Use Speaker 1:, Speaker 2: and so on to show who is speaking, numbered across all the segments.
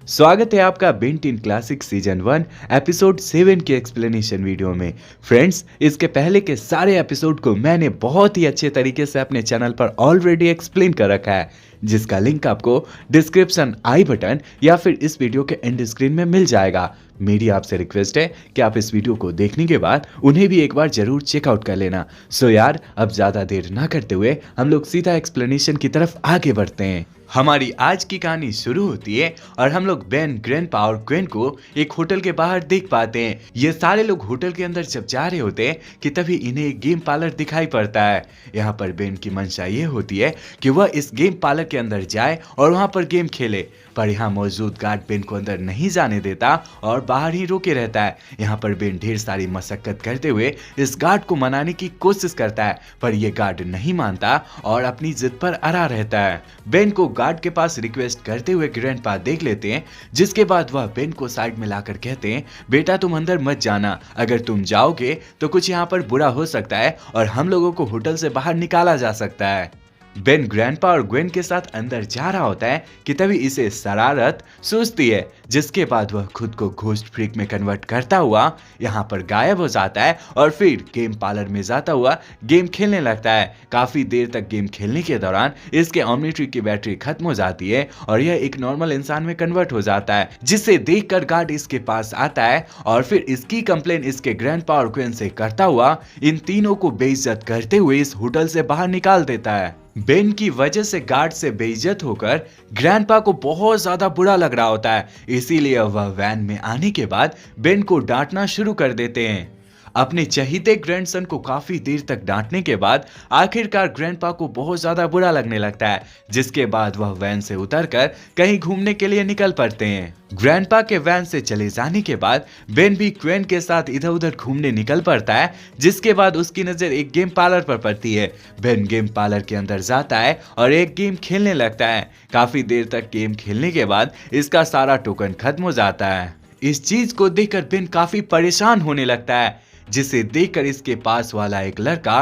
Speaker 1: स्वागत है आपका बेन 10 क्लासिक सीजन 1 एपिसोड 7 के एक्सप्लेनेशन वीडियो में। फ्रेंड्स, इसके पहले के सारे एपिसोड को मैंने बहुत ही अच्छे तरीके से अपने चैनल पर ऑलरेडी एक्सप्लेन कर रखा है, जिसका लिंक आपको डिस्क्रिप्शन आई बटन या फिर इस वीडियो के एंड स्क्रीन में मिल जाएगा। मेरी आपसे रिक्वेस्ट है कि आप इस वीडियो को देखने के बाद उन्हें भी एक बार जरूर चेकआउट कर लेना। सो यार, अब ज्यादा देर ना करते हुए हम लोग सीधा एक्सप्लेनेशन की तरफ आगे बढ़ते हैं। हमारी आज की कहानी शुरू होती है और हम लोग बेन, ग्रैंडपा और ग्वेन को एक होटल के बाहर देख पाते हैं। ये सारे लोग होटल के अंदर जब जा रहे होते हैं कि तभी इन्हें एक गेम पार्लर दिखाई पड़ता है। यहाँ पर बेन की मंशा ये होती है कि वह इस गेम पार्लर के अंदर जाए और वहाँ पर गेम खेले, पर यहाँ मौजूद गार्ड बेन को अंदर नहीं जाने देता और बाहर ही रोके रहता है। यहाँ पर बेन ढेर सारी मशक्कत करते हुए इस गार्ड को मनाने की कोशिश करता है, पर यह गार्ड नहीं मानता और अपनी जिद पर अड़ा रहता है। बेन को गार्ड के पास रिक्वेस्ट करते हुए ग्रैंडपा देख लेते हैं, जिसके बाद वह बेन को साइड में लाकर कहते हैं, बेटा तुम अंदर मत जाना, अगर तुम जाओगे तो कुछ यहाँ पर बुरा हो सकता है और हम लोगों को होटल से बाहर निकाला जा सकता है। बेन ग्रैंडपा और ग्वेन के साथ अंदर जा रहा होता है कि तभी इसे शरारत सूझती है, जिसके बाद वह खुद को घोस्ट फ्रीक में कन्वर्ट करता हुआ यहाँ पर गायब हो जाता है और फिर गेम पार्लर में जाता हुआ गेम खेलने लगता है। काफी देर तक गेम खेलने के दौरान इसके ओमनीट्री की बैटरी खत्म हो जाती है और यह एक नॉर्मल इंसान में कन्वर्ट हो जाता है, जिसे देखकर गार्ड इसके पास आता है और फिर इसकी कंप्लेन इसके ग्रैंडपा और ग्वेन से करता हुआ इन तीनों को बेइज्जत करते हुए इस होटल से बाहर निकाल देता है। बेन की वजह से गार्ड से बेइज्जत होकर ग्रैंडपा को बहुत ज्यादा बुरा लग रहा होता है, इसीलिए वह वैन में आने के बाद बेन को डांटना शुरू कर देते हैं। अपने चहीते ग्रैंडसन को काफी देर तक डांटने के बाद आखिरकार ग्रैंडपा को बहुत ज्यादा बुरा लगने लगता है, जिसके बाद वह वैन से उतरकर कहीं घूमने के लिए निकल पड़ते हैं। ग्रैंडपा के वैन से चले जाने के बाद बेन भी ग्वेन के साथ इधर उधर घूमने निकल पड़ता है, जिसके बाद उसकी नजर एक गेम पार्लर पर पड़ती है। बेन गेम पार्लर के अंदर जाता है और एक गेम खेलने लगता है। काफी देर तक गेम खेलने के बाद इसका सारा टोकन खत्म हो जाता है। इस चीज को देखकर बेन काफी परेशान होने लगता है, जिसे देखकर इसके पास वाला एक लड़का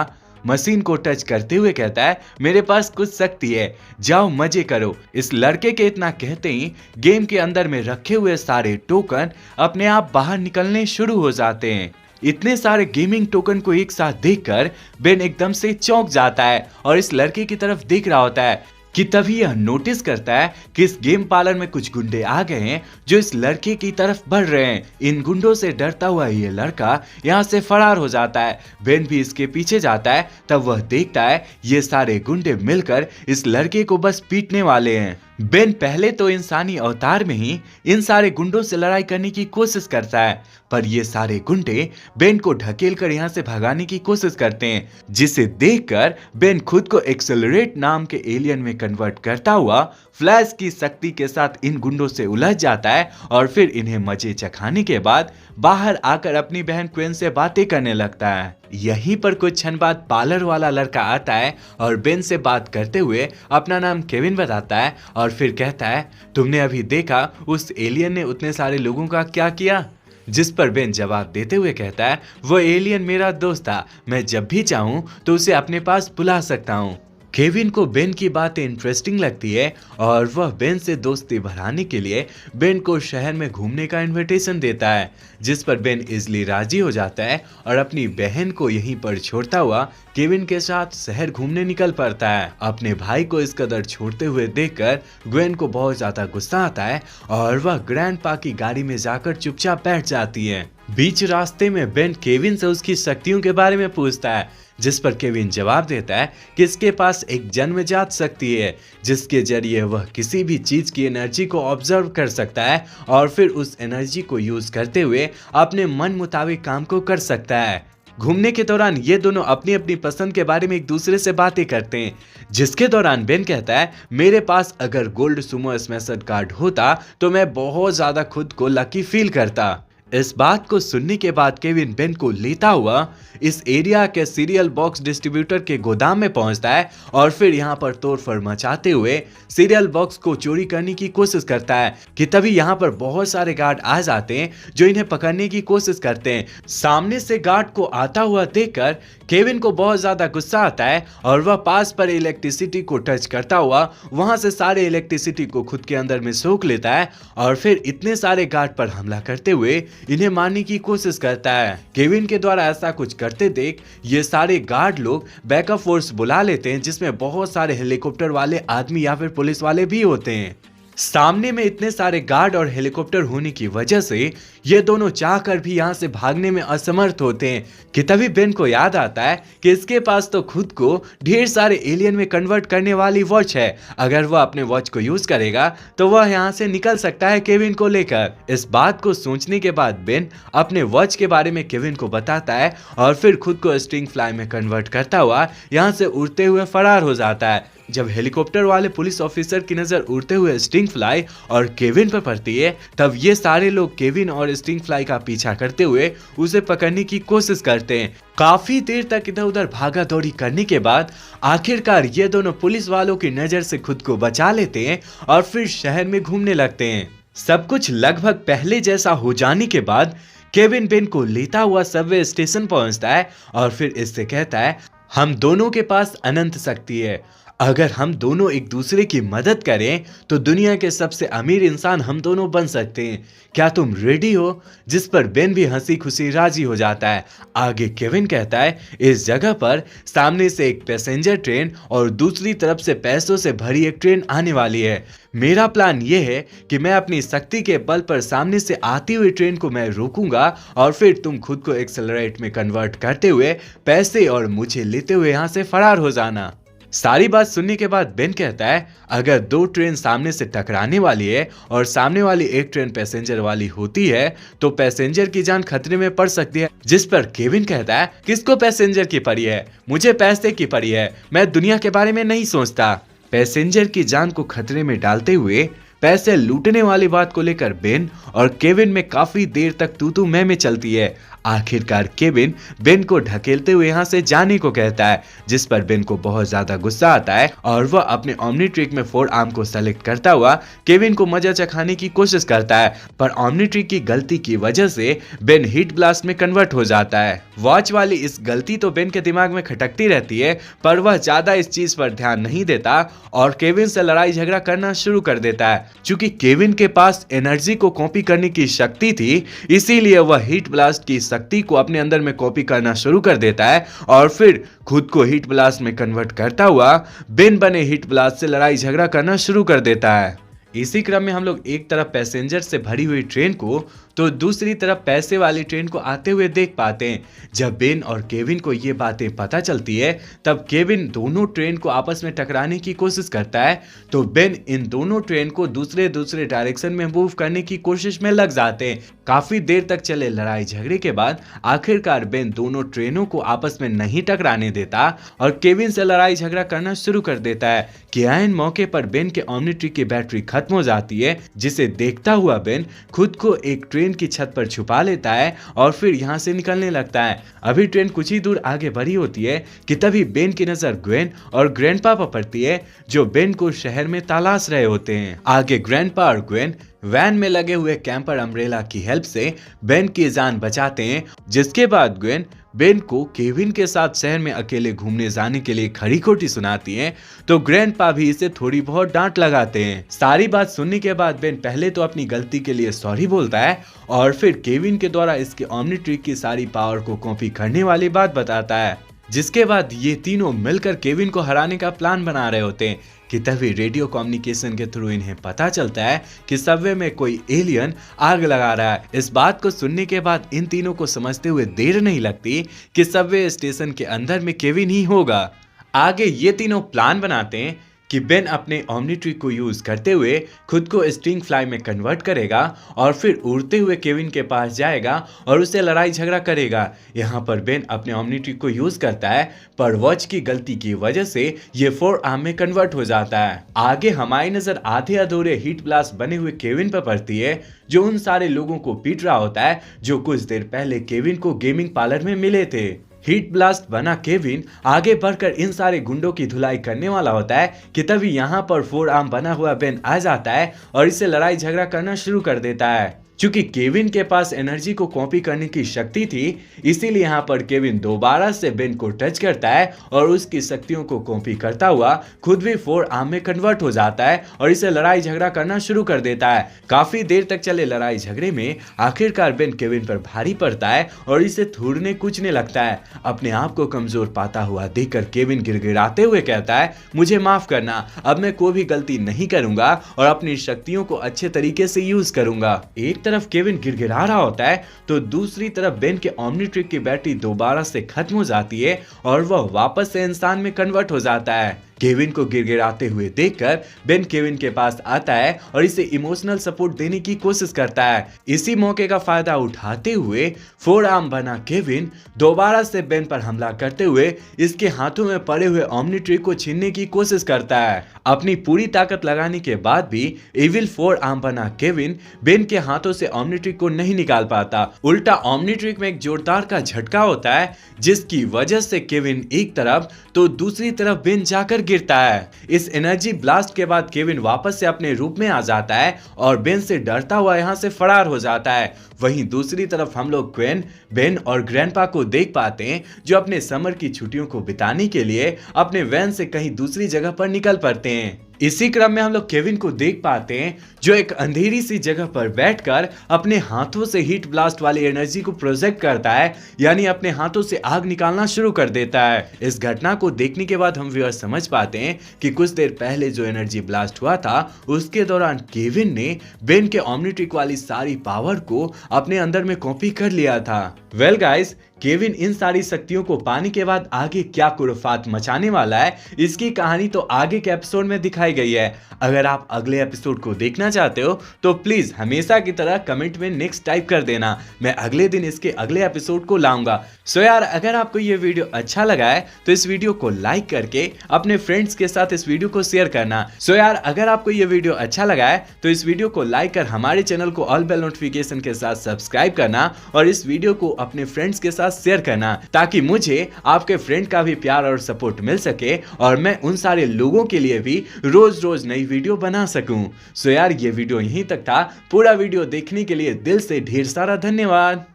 Speaker 1: मशीन को टच करते हुए कहता है, मेरे पास कुछ शक्ति है, जाओ मजे करो। इस लड़के के इतना कहते ही गेम के अंदर में रखे हुए सारे टोकन अपने आप बाहर निकलने शुरू हो जाते हैं। इतने सारे गेमिंग टोकन को एक साथ देखकर बेन एकदम से चौंक जाता है और इस लड़के की तरफ देख रहा होता है कि तभी यह नोटिस करता है कि इस गेम पार्लर में कुछ गुंडे आ गए हैं जो इस लड़के की तरफ बढ़ रहे हैं। इन गुंडों से डरता हुआ ये लड़का यहाँ से फरार हो जाता है। बेन भी इसके पीछे जाता है, तब वह देखता है ये सारे गुंडे मिलकर इस लड़के को बस पीटने वाले हैं। बेन पहले तो इंसानी अवतार में ही इन सारे गुंडों से लड़ाई करने की कोशिश करता है, पर ये सारे गुंडे बेन को ढकेलकर यहाँ से भगाने की कोशिश करते हैं, जिसे देखकर बेन खुद को एक्सेलरेट नाम के एलियन में कन्वर्ट करता हुआ फ्लैश की शक्ति के साथ इन गुंडों से उलझ जाता है और फिर इन्हें मजे चखाने के बाद बाहर आकर अपनी बहन क्वेन से बातें करने लगता है। यहीं पर कुछ क्षण बाद पार्लर वाला लड़का आता है और बेन से बात करते हुए अपना नाम केविन बताता है और फिर कहता है, तुमने अभी देखा उस एलियन ने उतने सारे लोगों का क्या किया? जिस पर बेन जवाब देते हुए कहता है, वो एलियन मेरा दोस्त था, मैं जब भी चाहूं तो उसे अपने पास बुला सकता हूं। केविन को बेन की बातें इंटरेस्टिंग लगती है और वह बेन से दोस्ती बढ़ाने के लिए बेन को शहर में घूमने का इनविटेशन देता है, जिस पर बेन इजली राजी हो जाता है और अपनी बहन को यहीं पर छोड़ता हुआ केविन के साथ शहर घूमने निकल पड़ता है। अपने भाई को इस कदर छोड़ते हुए देखकर ग्वेन को बहुत ज्यादा गुस्सा आता है और वह ग्रैंडपा की गाड़ी में जाकर चुपचाप बैठ जाती है। बीच रास्ते में बेन केविन से उसकी शक्तियों के बारे में पूछता है, जिस पर केविन जवाब देता है कि इसके पास एक जन्मजात शक्ति है, जिसके जरिए वह किसी भी चीज की एनर्जी को ऑब्जर्व कर सकता है और फिर उस एनर्जी को यूज करते हुए अपने मन मुताबिक काम को कर सकता है। घूमने के दौरान ये दोनों अपनी अपनी पसंद के बारे में एक दूसरे से बातें करते हैं, जिसके दौरान बेन कहता है, मेरे पास अगर गोल्ड सुमो स्मैशर कार्ड होता तो मैं बहुत ज्यादा खुद को लकी फील करता। इस बात को सुनने के बाद केविन बेन को लेता हुआ इस एरिया के सीरियल बॉक्स डिस्ट्रीब्यूटर के गोदाम में पहुंचता है और फिर यहां पर तोड़फोड़ मचाते हुए सीरियल बॉक्स को चोरी करने की कोशिश करता है कि तभी यहां पर बहुत सारे गार्ड आ जाते हैं जो इन्हें पकड़ने की कोशिश करते हैं। सामने से गार्ड को आता हुआ देखकर केविन को बहुत ज्यादा गुस्सा आता है और वह पास पर इलेक्ट्रिसिटी को टच करता हुआ वहां से सारे इलेक्ट्रिसिटी को खुद के अंदर में सोख लेता है और फिर इतने सारे गार्ड पर हमला करते हुए इन्हें मारने की कोशिश करता है। केविन के द्वारा ऐसा कुछ करते देख ये सारे गार्ड लोग बैकअप फोर्स बुला लेते हैं, जिसमें बहुत सारे हेलीकॉप्टर वाले आदमी या फिर पुलिस वाले भी होते हैं। सामने में इतने सारे गार्ड और हेलीकॉप्टर होने की वजह से ये दोनों चाहकर भी यहाँ से भागने में असमर्थ होते हैं कि तभी बेन को याद आता है कि इसके पास तो खुद को ढेर सारे एलियन में कन्वर्ट करने वाली वॉच है। अगर वह अपने वॉच को यूज करेगा तो वह यहाँ से निकल सकता है केविन को लेकर। इस बात को सोचने के बाद बेन अपने वॉच के बारे में केविन को बताता है और फिर खुद को स्टिंग फ्लाई में कन्वर्ट करता हुआ यहाँ से उड़ते हुए फरार हो जाता है। जब हेलीकॉप्टर वाले पुलिस ऑफिसर की नजर उड़ते हुए स्टिंग फ्लाई और केविन पर पड़ती है तब ये सारे लोग केविन और स्टिंग फ्लाई का पीछा करते हुए उसे पकड़ने की कोशिश करते हैं। काफी देर तक इधर उधर भागा दौड़ी करने के बाद आखिरकार ये दोनों पुलिस वालों की नजर से खुद को बचा लेते हैं और फिर शहर में घूमने लगते हैं। सब कुछ लगभग पहले जैसा हो जाने के बाद केविन बेन को लेता हुआ सबवे स्टेशन पहुंचता है और फिर इससे कहता है, हम दोनों के पास अनंत शक्ति है। अगर हम दोनों एक दूसरे की मदद करें तो दुनिया के सबसे अमीर इंसान हम दोनों बन सकते हैं। क्या तुम रेडी हो? जिस पर बेन भी हंसी खुशी राजी हो जाता है। आगे केविन कहता है, इस जगह पर सामने से एक पैसेंजर ट्रेन और दूसरी तरफ से पैसों से भरी एक ट्रेन आने वाली है। मेरा प्लान यह है कि मैं अपनी शक्ति के बल पर सामने से आती हुई ट्रेन को मैं रोकूंगा और फिर तुम खुद को एक्सेलरेट में कन्वर्ट करते हुए पैसे और मुझे लेते हुए यहाँ से फरार हो जाना। सारी बात सुनने के बाद बेन कहता है, अगर दो ट्रेन सामने से टकराने वाली है और सामने वाली एक ट्रेन पैसेंजर वाली होती है तो पैसेंजर की जान खतरे में पड़ सकती है। जिस पर केविन कहता है, किसको पैसेंजर की पड़ी है? मुझे पैसे की पड़ी है, मैं दुनिया के बारे में नहीं सोचता। पैसेंजर की जान को खतरे में डालते हुए पैसे लूटने वाली बात को लेकर बेन और केविन में काफी देर तक तू मैं चलती है। आखिरकार केविन बेन को ढकेलते हुए यहाँ से जाने को कहता है, जिस पर बेन को बहुत ज्यादा गुस्सा आता है और वह अपने ओमनीट्रिक में 4 आर्म को सेलेक्ट करता हुआ केविन को मजा चखाने की कोशिश करता है, पर ओमनीट्रिक की गलती की वजह से बेन हीट ब्लास्ट में कन्वर्ट हो जाता है। वॉच वाली इस गलती तो बेन के दिमाग में खटकती रहती है, पर वह ज्यादा इस चीज पर ध्यान नहीं देता और केविन से लड़ाई झगड़ा करना शुरू कर देता है। चूंकि केविन के पास एनर्जी को कॉपी करने की शक्ति थी, इसीलिए वह हीट ब्लास्ट की शक्ति को अपने अंदर में कॉपी करना शुरू कर देता है और फिर खुद को हीट ब्लास्ट में कन्वर्ट करता हुआ बेन बने हीट ब्लास्ट से लड़ाई झगड़ा करना शुरू कर देता है। इसी क्रम में हम लोग एक तरफ पैसेंजर से भरी हुई ट्रेन को तो दूसरी तरफ पैसे वाली ट्रेन को आते हुए देख पाते हैं। जब बेन और केविन को ये बातें पता चलती है तब केविन दोनों ट्रेन को आपस में टकराने की कोशिश करता है, तो बेन इन दोनों ट्रेन को दूसरे डायरेक्शन में मूव करने की कोशिश में लग जाते हैं। काफी देर तक चले लड़ाई झगड़े के बाद आखिरकार बेन दोनों ट्रेनों को आपस में नहीं टकराने देता और केविन से लड़ाई झगड़ा करना शुरू कर देता है कि आयन मौके पर बेन के ओमनीट्रिक की बैटरी खत्म हो जाती है, जिसे देखता हुआ बेन खुद को एक ट्रेन की छत पर छुपा लेता है और फिर यहाँ से निकलने लगता है। अभी ट्रेन कुछ ही दूर आगे बढ़ी होती है कि तभी बेन की नजर ग्वेन और ग्रैंडपा पर पड़ती है, जो बेन को शहर में तलाश रहे होते हैं। आगे ग्रैंडपा और ग्वेन वैन में लगे हुए कैंपर अम्ब्रेला की हेल्प से बेन की जान बचाते हैं, जिसके बाद ग्वेन बेन को केविन के साथ शहर में अकेले घूमने जाने के लिए खरी खोटी सुनाती हैं, तो ग्रैंडपा भी इसे थोड़ी बहुत डांट लगाते हैं। सारी बात सुनने के बाद बेन पहले तो अपनी गलती के लिए सॉरी बोलता है और फिर केविन के द्वारा इसके ओमनीट्रिक की सारी पावर को कॉपी करने वाली बात बताता है, जिसके बाद ये तीनों मिलकर केविन को हराने का प्लान बना रहे होते हैं कि तभी रेडियो कम्युनिकेशन के थ्रू इन्हें पता चलता है कि सबवे में कोई एलियन आग लगा रहा है। इस बात को सुनने के बाद इन तीनों को समझते हुए देर नहीं लगती कि सबवे स्टेशन के अंदर में केविन ही होगा। आगे ये तीनों प्लान बनाते हैं कि बेन अपने ओमनीट्रिक को यूज करते हुए खुद को स्टिंग फ्लाई में कन्वर्ट करेगा और फिर उड़ते हुए केविन के पास जाएगा और उससे लड़ाई झगड़ा करेगा। यहाँ पर बेन अपने ओमनीट्रिक को यूज करता है, पर वॉच की गलती की वजह से ये 4 आर्म में कन्वर्ट हो जाता है। आगे हमारी नजर आधे अधूरे हीट ब्लास्ट बने हुए केविन पर पड़ती है, जो उन सारे लोगों को पीट रहा होता है जो कुछ देर पहले केविन को गेमिंग पार्लर में मिले थे। हीट ब्लास्ट बना केविन आगे बढ़कर इन सारे गुंडों की धुलाई करने वाला होता है कि तभी यहाँ पर 4 आर्म बना हुआ बेन आ जाता है और इससे लड़ाई झगड़ा करना शुरू कर देता है। चूंकि केविन के पास एनर्जी को कॉपी करने की शक्ति थी, इसीलिए यहाँ पर केविन दोबारा से बेन को टच करता है और उसकी शक्तियों को कॉपी करता हुआ खुद भी 4 आर्म में कन्वर्ट हो जाता है और इसे लड़ाई झगड़ा करना शुरू कर देता है। काफी देर तक चले लड़ाई झगड़े में आखिरकार बेन केविन पर भारी पड़ता है और इसे थूरने कूचने लगता है। अपने आप को कमजोर पाता हुआ देखकर केविन गिड़गिड़ाते हुए कहता है, मुझे माफ करना, अब मैं कोई भी गलती नहीं करूंगा और अपनी शक्तियों को अच्छे तरीके से यूज करूंगा। एक तरफ केविन गिड़गिड़ा रहा होता है तो दूसरी तरफ बेन के ओमनीट्रिक की बैटरी दोबारा से खत्म हो जाती है और वह वापस से इंसान में कन्वर्ट हो जाता है। केविन को गिड़गिड़ाते हुए देखकर बेन केविन के पास आता है और इसे इमोशनल सपोर्ट देने की कोशिश करता है। इसी मौके का फायदा उठाते हुए 4 आर्म बना केविन दोबारा से बेन पर हमला करते हुए इसके हाथों में पड़े हुए ओमनीट्रिक को छीनने की कोशिश करता है। अपनी पूरी ताकत लगाने के बाद भी इविल 4 आर्म बना केविन बेन के हाथों से ओमनीट्रिक को नहीं निकाल पाता। उल्टा ओमनीट्रिक में एक जोरदार का झटका होता है जिसकी वजह से केविन एक तरफ तो दूसरी तरफ बेन जाकर गिरता है। इस एनर्जी ब्लास्ट के बाद केविन वापस से अपने रूप में आ जाता है और बेन से डरता हुआ यहाँ से फरार हो जाता है। वहीं दूसरी तरफ हम लोग ग्वेन, बेन और ग्रैंडपा को देख पाते हैं जो अपने समर की छुट्टियों को बिताने के लिए अपने वैन से कहीं दूसरी जगह पर निकल पड़ते हैं। इसी क्रम में हम लोग केविन को देख पाते हैं जो एक अंधेरी सी जगह पर बैठकर अपने हाथों से हीट ब्लास्ट वाली एनर्जी को प्रोजेक्ट करता है, यानी अपने हाथों से आग निकालना शुरू कर देता है। इस घटना को देखने के बाद हम व्यूअर समझ पाते हैं कि कुछ देर पहले जो एनर्जी ब्लास्ट हुआ था उसके दौरान केविन ने बेन के ओमनीट्रिक वाली सारी पावर को अपने अंदर में कॉपी कर लिया था। वेल गाइस, केविन इन सारी शक्तियों को पाने के बाद आगे क्या कुरफात मचाने वाला है इसकी कहानी तो आगे के एपिसोड में दिखाई गई है। अगर आप अगले एपिसोड को देखना चाहते हो तो प्लीज हमेशा की तरह कमेंट में नेक्स्ट टाइप कर देना, मैं अगले दिन इसके अगले एपिसोड को लाऊंगा। सो यार, अगर आपको ये वीडियो अच्छा लगा है तो इस वीडियो को लाइक करके अपने फ्रेंड्स के साथ इस वीडियो को शेयर करना। सो यार, अगर आपको ये वीडियो अच्छा लगा है तो इस वीडियो को लाइक कर हमारे चैनल को ऑल बेल नोटिफिकेशन के साथ सब्सक्राइब करना और इस वीडियो को अपने फ्रेंड्स के साथ शेयर करना ताकि मुझे आपके फ्रेंड का भी प्यार और सपोर्ट मिल सके और मैं उन सारे लोगों के लिए भी रोज रोज नई वीडियो बना सकूं। सो यार, ये वीडियो यहीं तक था। पूरा वीडियो देखने के लिए दिल से ढेर सारा धन्यवाद।